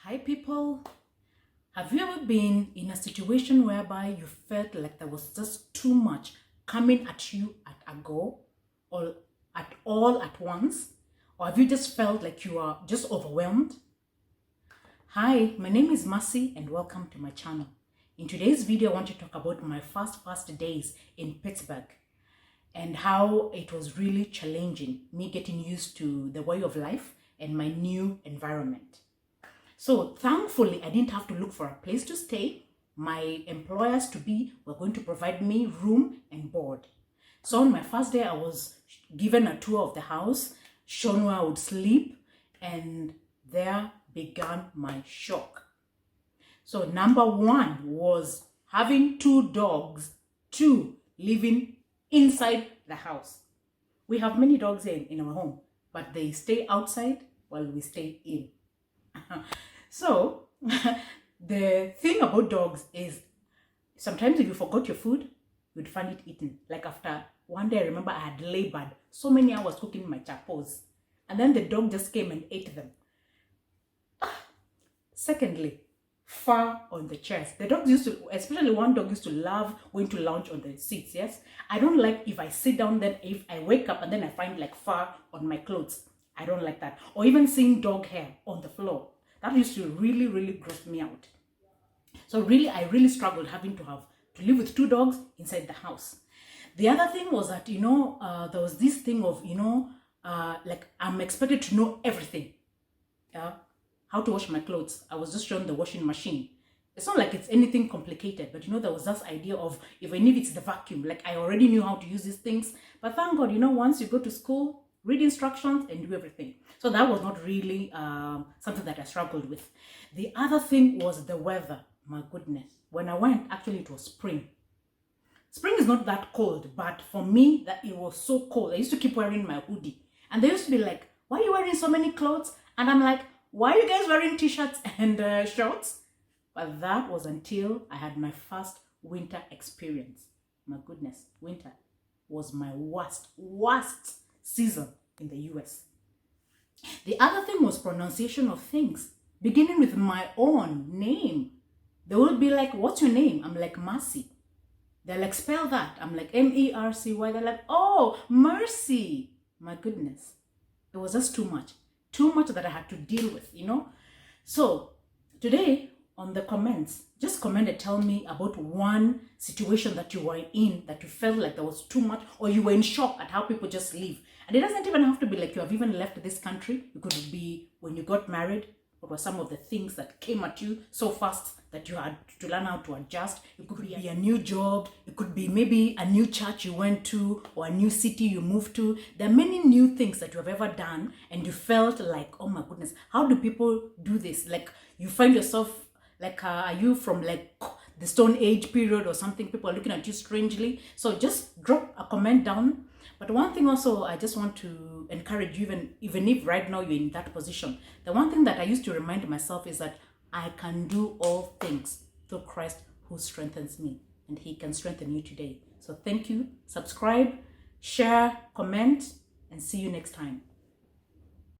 Hi people, have you ever been in a situation whereby you felt like there was just too much coming at you at a go or at all at once? Or have you just felt like you are just overwhelmed? Hi, my name is Mercy and welcome to my channel. In today's video, I want to talk about my first days in Pittsburgh and how it was really challenging, me getting used to the way of life and my new environment. So thankfully, I didn't have to look for a place to stay. My employers to be were going to provide me room and board. So on my first day, I was given a tour of the house, shown where I would sleep, and there began my shock. So number one was having two dogs, living inside the house. We have many dogs in our home, but they stay outside while we stay in. So the thing about dogs is sometimes if you forgot your food, you'd find it eaten. Like after one day, I remember I had labored so many hours cooking my chapos, and then the dog just came and ate them. Secondly, fur on the chairs. The dogs used to, especially one dog used to love going to lounge on the seats, yes? I don't like if I sit down, then if I wake up and then I find like fur on my clothes. I don't like that. Or even seeing dog hair on the floor. That used to really gross me out. So I really struggled having to live with two dogs inside the house. The other thing was that, there was this thing of, like I'm expected to know everything. How to wash my clothes. I was just shown the washing machine. It's not like it's anything complicated, but there was this idea of even if it's the vacuum, like I already knew how to use these things. But thank God, once you go to school, read instructions and do everything. So that was not really something that I struggled with. The other thing was the weather. My goodness. When I went, actually it was spring. Spring is not that cold, but for me, that it was so cold. I used to keep wearing my hoodie. And they used to be like, why are you wearing so many clothes? And I'm like, why are you guys wearing t-shirts and shorts? But that was until I had my first winter experience. My goodness, winter was my worst season in the US. The other thing was pronunciation of things, beginning with my own name. They would be like, what's your name? I'm like, Mercy. They're like, spell that. I'm like, Mercy. They're like, oh, Mercy. My goodness. It was just too much that I had to deal with, So today on the comments, just comment and tell me about one situation that you were in that you felt like there was too much, or you were in shock at how people just live. And it doesn't even have to be like you have even left this country. It could be when you got married. What were some of the things that came at you so fast that you had to learn how to adjust? It could be a new job. It could be maybe a new church you went to or a new city you moved to. There are many new things that you have ever done and you felt like, oh my goodness, how do people do this? Like you find yourself like, are you from like the Stone Age period or something? People are looking at you strangely. So just drop a comment down. But one thing also, I just want to encourage you, even if right now you're in that position, the one thing that I used to remind myself is that I can do all things through Christ who strengthens me, and he can strengthen you today. So thank you. Subscribe, share, comment, and see you next time.